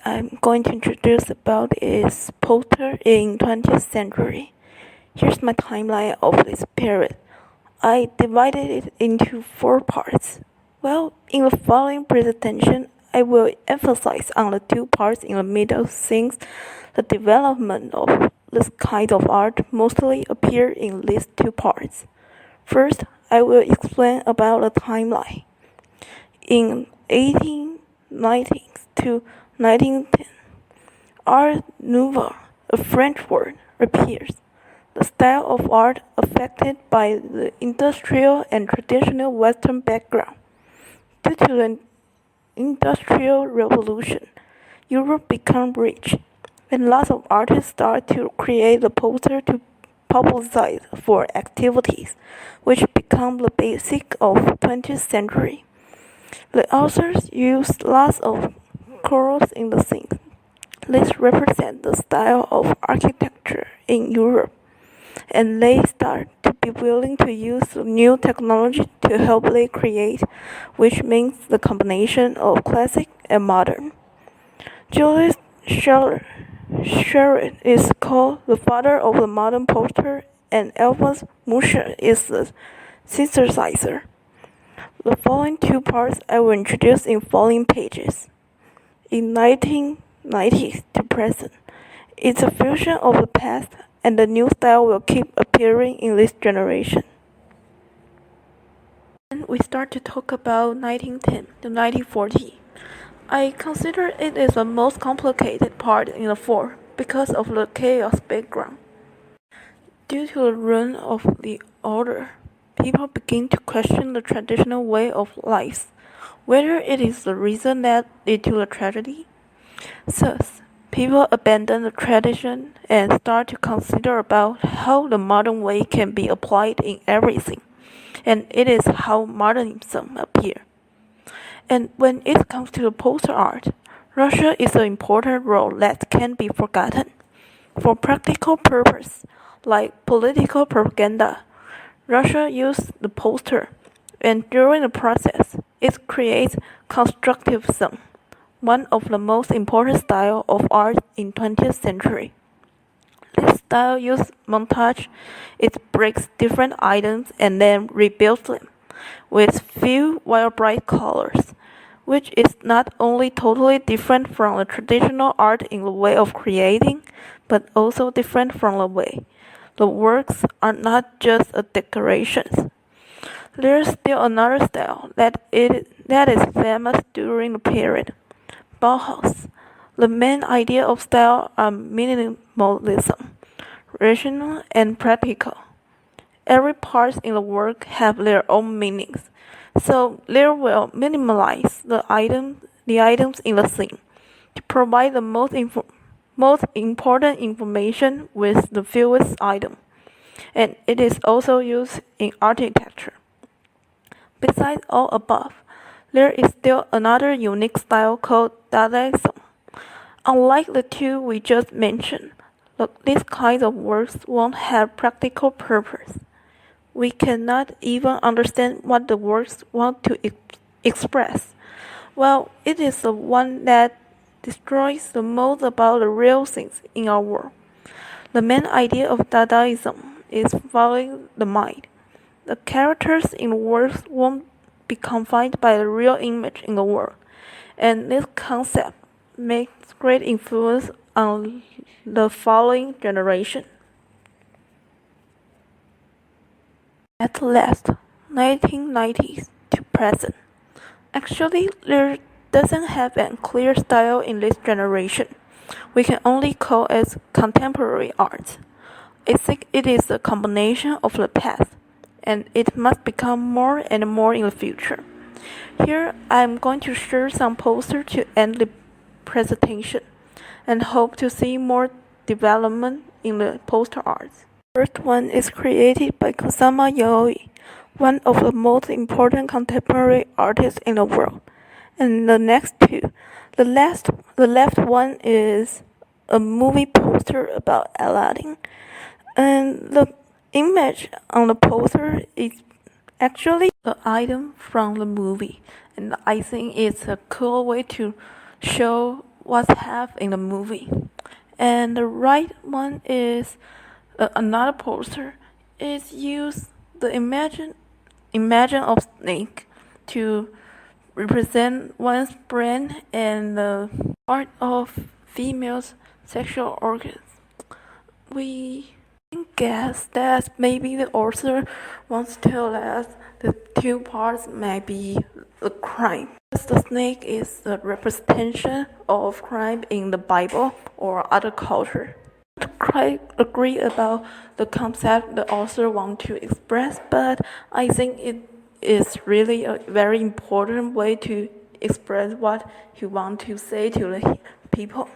I'm going to introduce about is poster in 20th century. Here's my timeline of this period. I divided it into 4 parts. Well, in the following presentation, I will emphasize on the 2 parts in the middle since the development of this kind of art mostly appear in these 2 parts. First, I will explain about the timeline. In 1890 to 1910, Art Nouveau, a French word, appears. The style of art affected by the industrial and traditional Western background. Due to the Industrial Revolution, Europe became rich, and lots of artists started to create the poster to publicize for activities, which become the basic of 20th century. The authors used lots of colors in the scenes. This represents the style of architecture in Europe, and they start to be willing to use new technology to help they create, which means the combination of classic and modern. Julius Schiller is called the father of the modern poster, and Alphonse Mucha is the synthesizer. The following 2 parts I will introduce in following pages. In 1990s to present, it's a fusion of the past, and the new style will keep appearing in this generation. Then we start to talk about 1910 to 1940. I consider it is the most complicated part in the 4 because of the chaos background. Due to the ruin of the order, people begin to question the traditional way of life, whether it is the reason that led to the tragedy. Thus, people abandon the tradition and start to consider about how the modern way can be applied in everything, and it is how modernism appears. And when it comes to the poster art, Russia is an important role that can't be forgotten. For practical purpose, like political propaganda, Russia used the poster, and during the process, it creates constructivism, one of the most important styles of art in 20th century. This style uses montage. It breaks different items and then rebuilds them with few while bright colors, which is not only totally different from the traditional art in the way of creating, but also different from the way the works are not just a decorations. There is still another style that is famous during the period, Bauhaus. The main idea of style are minimalism, rational and practical. Every part in the work have their own meanings, so they will minimalize the items in the scene to provide the most important information with the fewest item, and it is also used in architecture. Besides all above, there is still another unique style called Dadaism. Unlike the 2 we just mentioned, these kinds of works won't have practical purpose. We cannot even understand what the works want to express. Well, it is the one that destroys the most about the real things in our world. The main idea of Dadaism is following the mind. The characters in the works won't be confined by the real image in the world, and this concept makes great influence on the following generation. At last, 1990s to present. Actually, there doesn't have a clear style in this generation. We can only call it contemporary art. I think it is a combination of the past, and it must become more and more in the future. Here, I am going to share some posters to end the presentation, and hope to see more development in the poster arts. First one is created by Kusama Yayoi, one of the most important contemporary artists in the world. And the next 2, the left one is a movie poster about Aladdin, and the image on the poster is actually an item from the movie, and I think it's a cool way to show what's happened in the movie. And the right one is another poster. Is use the imagine of snake to represent one's brain and the part of female's sexual organs. We can guess that maybe the author wants to tell us the two parts may be a crime. The snake is the representation of crime in the Bible or other culture. Quite agree about the concept the author want to express, but I think it is really a very important way to express what he want to say to the people.